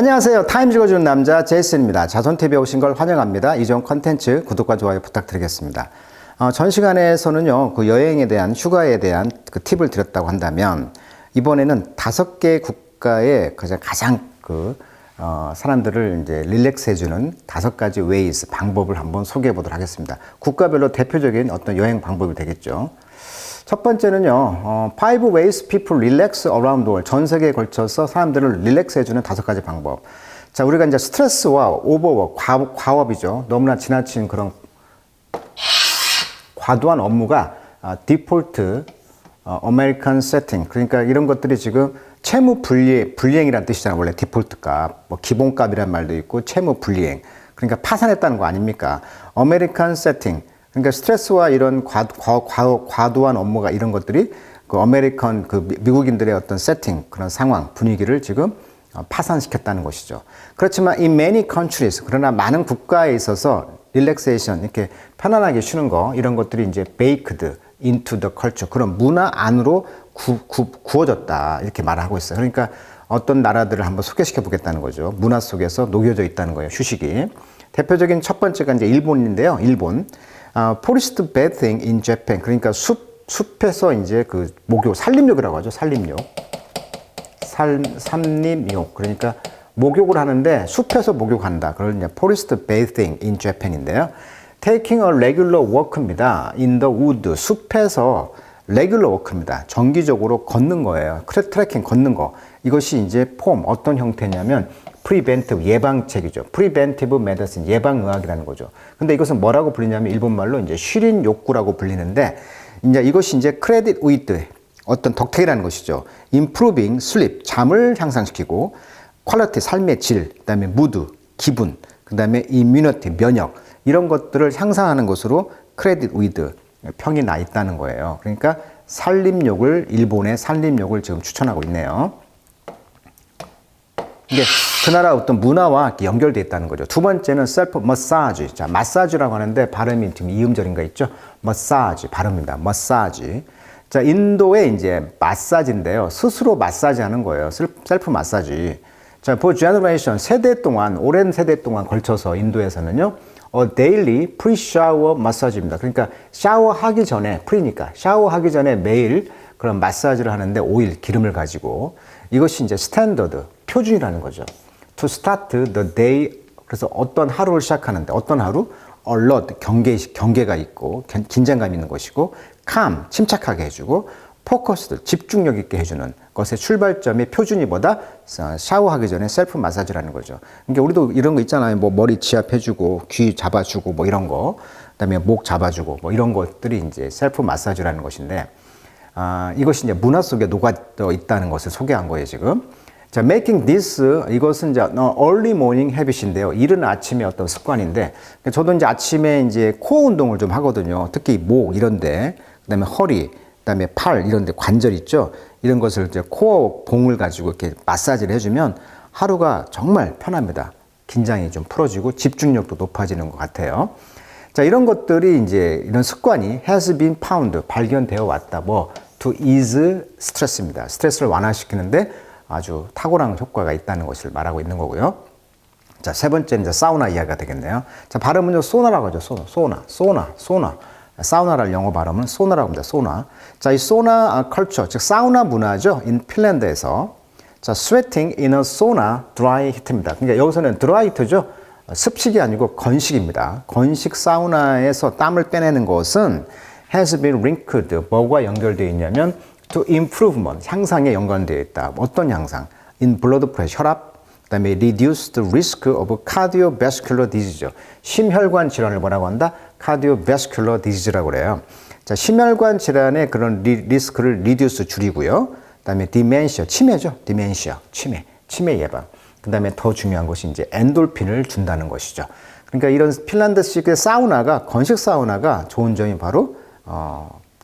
안녕하세요. 타임즈 읽어주는 남자 제이슨입니다. 자손TV에 오신 걸 환영합니다. 이전 컨텐츠 구독과 좋아요 부탁드리겠습니다. 전 시간에서는요, 그 여행에 대한, 휴가에 대한 그 팁을 드렸다고 한다면, 이번에는 5개 국가의 가장 사람들을 이제 릴렉스 해주는 5가지 웨이스, 방법을 한번 소개해 보도록 하겠습니다. 국가별로 대표적인 어떤 여행 방법이 되겠죠. 첫 번째는요, 5 ways people relax around the world. 전 세계에 걸쳐서 사람들을 릴렉스 해주는 5가지 방법. 자, 우리가 이제 스트레스와 오버워크, 과업이죠. 너무나 지나친 그런 과도한 업무가 디폴트 아메리칸 세팅. 그러니까 이런 것들이 지금 채무 불이행이라는 뜻이잖아요. 원래 디폴트 값, 뭐 기본값이란 말도 있고 채무 불이행. 그러니까 파산했다는 거 아닙니까? 아메리칸 세팅. 그러니까 스트레스와 이런 과도한 업무가 이런 것들이 그 아메리칸 미국인들의 어떤 세팅, 그런 상황, 분위기를 지금 파산시켰다는 것이죠. 그렇지만 in many countries, 그러나 많은 국가에 있어서 릴렉세이션, 이렇게 편안하게 쉬는 거, 이런 것들이 이제 baked into the culture, 그런 문화 안으로 구워졌다, 이렇게 말하고 있어요. 그러니까 어떤 나라들을 한번 소개시켜 보겠다는 거죠. 문화 속에서 녹여져 있다는 거예요, 휴식이. 대표적인 첫 번째가 이제 일본인데요. 일본. Forest bathing in Japan. 그러니까 숲에서 이제 그 목욕, 산림욕이라고 하죠. 산림욕. 산림욕. 그러니까 목욕을 하는데 숲에서 목욕한다. 그걸 이제 Forest bathing in Japan인데요. Taking a regular walk입니다. In the wood. 숲에서 regular walk입니다. 정기적으로 걷는 거예요. 트레킹 걷는 거. 이것이 이제 어떤 형태냐면 preventive 예방책이죠. preventive medicine 예방의학이라는 거죠. 근데 이것은 뭐라고 불리냐면 일본말로 이제 쉬린 욕구라고 불리는데 이제 이것이 이제 credit with 어떤 덕택이라는 것이죠. improving sleep 잠을 향상시키고 quality 삶의 질, 그다음에 mood 기분, 그다음에 immunity 면역 이런 것들을 향상하는 것으로 credit with 평이 나 있다는 거예요. 그러니까 일본의 산림욕을 지금 추천하고 있네요. 이게 그 나라 어떤 문화와 연결되어 있다는 거죠. 두 번째는 셀프 머사지. 자, 마사지라고 하는데 발음이 지금 이음절인가 있죠? 머사지 발음입니다. 머사지. 자, 인도의 이제 마사지인데요. 스스로 마사지 하는 거예요. 셀프 마사지. 자, for generation 오랜 세대 동안 걸쳐서 인도에서는요. daily pre-shower 마사지입니다. 그러니까 샤워하기 전에 프리니까 샤워하기 전에 매일 그런 마사지를 하는데 오일, 기름을 가지고 이것이 이제 스탠더드, 표준이라는 거죠. To start the day, 그래서 어떤 하루를 시작하는데 어떤 하루? alert, 경계가 있고 긴장감 있는 것이고 calm, 침착하게 해주고 focused, 집중력 있게 해주는 것의 출발점이 표준이 뭐다? 샤워하기 전에 셀프 마사지라는 거죠. 그러니까 우리도 이런 거 있잖아요. 뭐 머리 지압해주고 귀 잡아주고 뭐 이런 거, 그다음에 목 잡아주고 뭐 이런 것들이 이제 셀프 마사지라는 것인데 이것이 이제 문화 속에 녹아져 있다는 것을 소개한 거예요, 지금. 자, making this, 이것은 이제 early morning habit인데요. 이른 아침의 어떤 습관인데, 저도 이제 아침에 이제 코어 운동을 좀 하거든요. 특히 목 이런데, 그다음에 허리, 그다음에 팔 이런데 관절 있죠. 이런 것을 이제 코어 봉을 가지고 이렇게 마사지를 해주면 하루가 정말 편합니다. 긴장이 좀 풀어지고 집중력도 높아지는 것 같아요. 자, 이런 것들이 이제 이런 습관이 has been found, 발견되어 왔다. to ease stress입니다. 스트레스를 완화시키는데 아주 탁월한 효과가 있다는 것을 말하고 있는 거고요. 자, 세 번째는 이제 사우나 이야기가 되겠네요. 자, 발음은요, 소나라고 하죠. 소나. 사우나를 영어 발음은 소나라고 합니다. 소나. 자, 이 소나 컬처, 즉 사우나 문화죠. 핀란드에서. 자, sweating in a sauna dry heat입니다. 그러니까 여기서는 dry heat죠. 습식이 아니고 건식입니다. 건식 사우나에서 땀을 빼내는 것은 has been linked, 뭐가 연결되어 있냐면 to improvement, 향상에 연관되어 있다. 어떤 향상? in blood pressure, 혈압, 그 다음에 reduced risk of cardiovascular disease. 심혈관 질환을 뭐라고 한다? cardiovascular disease라고 그래요. 자, 심혈관 질환의 그런 리스크를 reduce 줄이고요. 그 다음에 dementia, 치매죠. dementia, 치매 예방. 그 다음에 더 중요한 것이 이제 엔돌핀을 준다는 것이죠. 그러니까 이런 핀란드식의 사우나가, 건식 사우나가 좋은 점이 바로,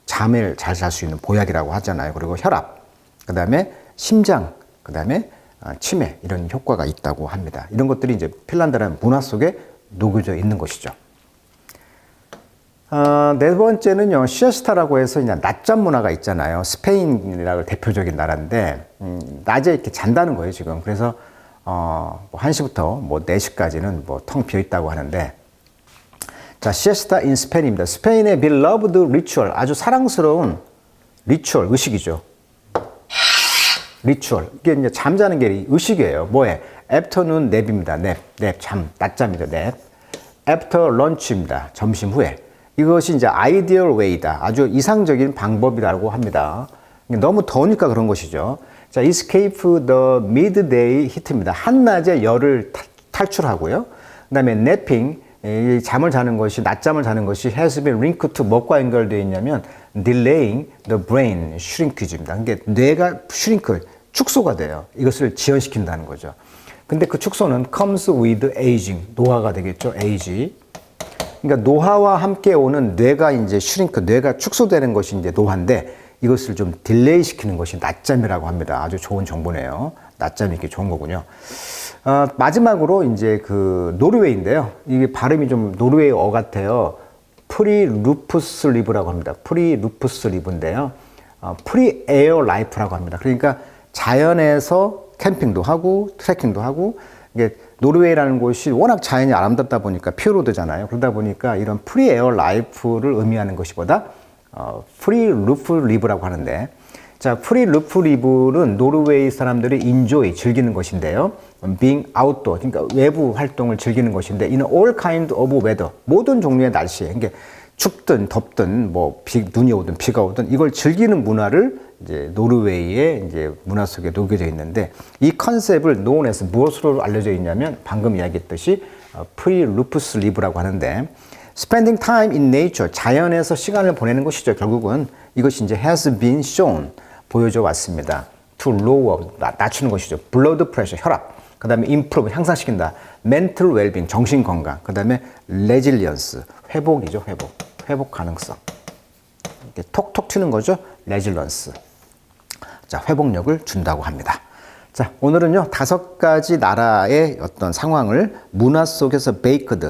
잠을 잘 잘 수 있는 보약이라고 하잖아요. 그리고 혈압, 그 다음에 심장, 그 다음에 치매, 이런 효과가 있다고 합니다. 이런 것들이 이제 핀란드라는 문화 속에 녹여져 있는 것이죠. 네 번째는요, 시에스타라고 해서 그냥 낮잠 문화가 있잖아요. 스페인이라고 대표적인 나라인데, 낮에 이렇게 잔다는 거예요, 지금. 그래서 뭐 1시부터 뭐 4시까지는 뭐 텅 비어 있다고 하는데, 자, 시에스타 in 스페인입니다. 스페인의 beloved ritual, 아주 사랑스러운 리추얼, 의식이죠. 리추얼. 이게 이제 잠자는 게 의식이에요. 뭐에? afternoon nap입니다. nap, 잠, 낮잠이죠. nap. after lunch입니다. 점심 후에. 이것이 이제 ideal way다. 아주 이상적인 방법이라고 합니다. 너무 더우니까 그런 것이죠. 자, escape the midday heat입니다. 한낮의 열을 탈출하고요. 그 다음에 napping, 이 잠을 자는 것이, 낮잠을 자는 것이 has been linked to 뭐과 연결되어 있냐면 delaying the brain shrinkage입니다. 그러니까 뇌가 shrink, 축소가 돼요. 이것을 지연시킨다는 거죠. 근데 그 축소는 comes with aging, 노화가 되겠죠. age. 그러니까 노화와 함께 오는 뇌가 이제 shrink, 뇌가 축소되는 것이 이제 노화인데, 이것을 좀 딜레이 시키는 것이 낮잠이라고 합니다. 아주 좋은 정보네요. 낮잠이 이렇게 좋은 거군요. 마지막으로 이제 그 노르웨이인데요. 이게 발음이 좀 노르웨이어 같아요. 프리루프슬리브라고 합니다. 프리루프슬리브인데요. 프리에어 라이프라고 합니다. 그러니까 자연에서 캠핑도 하고 트레킹도 하고, 이게 노르웨이라는 곳이 워낙 자연이 아름답다 보니까 피어로드잖아요. 그러다 보니까 이런 프리에어 라이프를 의미하는 것이보다 프리 루프 리브라고 하는데, 자, 프리 루프 리브는 노르웨이 사람들이 enjoy, 즐기는 것인데요. being outdoor, 그러니까 외부 활동을 즐기는 것인데, in all kind of weather, 모든 종류의 날씨에, 그러니까 춥든 덥든 뭐 눈이 오든 비가 오든 이걸 즐기는 문화를 이제 노르웨이의 이제 문화 속에 녹여져 있는데, 이 컨셉을 known as 무엇으로 알려져 있냐면 방금 이야기했듯이 프리 루프스 리브라고 하는데, spending time in nature, 자연에서 시간을 보내는 것이죠. 결국은 이것이 이제 has been shown, 보여져 왔습니다. to lower, 낮추는 것이죠. blood pressure, 혈압. 그 다음에 improve, 향상시킨다. mental well-being, 정신 건강. 그 다음에 resilience, 회복이죠. 회복 가능성. 이렇게 톡톡 튀는 거죠. resilience. 자, 회복력을 준다고 합니다. 자, 오늘은요 5가지 나라의 어떤 상황을 문화 속에서 baked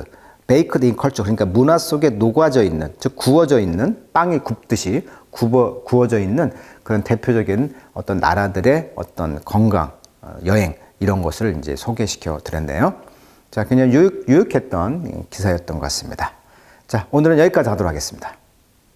in culture, 그러니까 문화 속에 녹아져 있는, 즉 구워져 있는, 빵이 굽듯이 구워져 있는 그런 대표적인 어떤 나라들의 어떤 건강, 여행, 이런 것을 이제 소개시켜 드렸네요. 자, 그냥 유익했던 기사였던 것 같습니다. 자, 오늘은 여기까지 하도록 하겠습니다.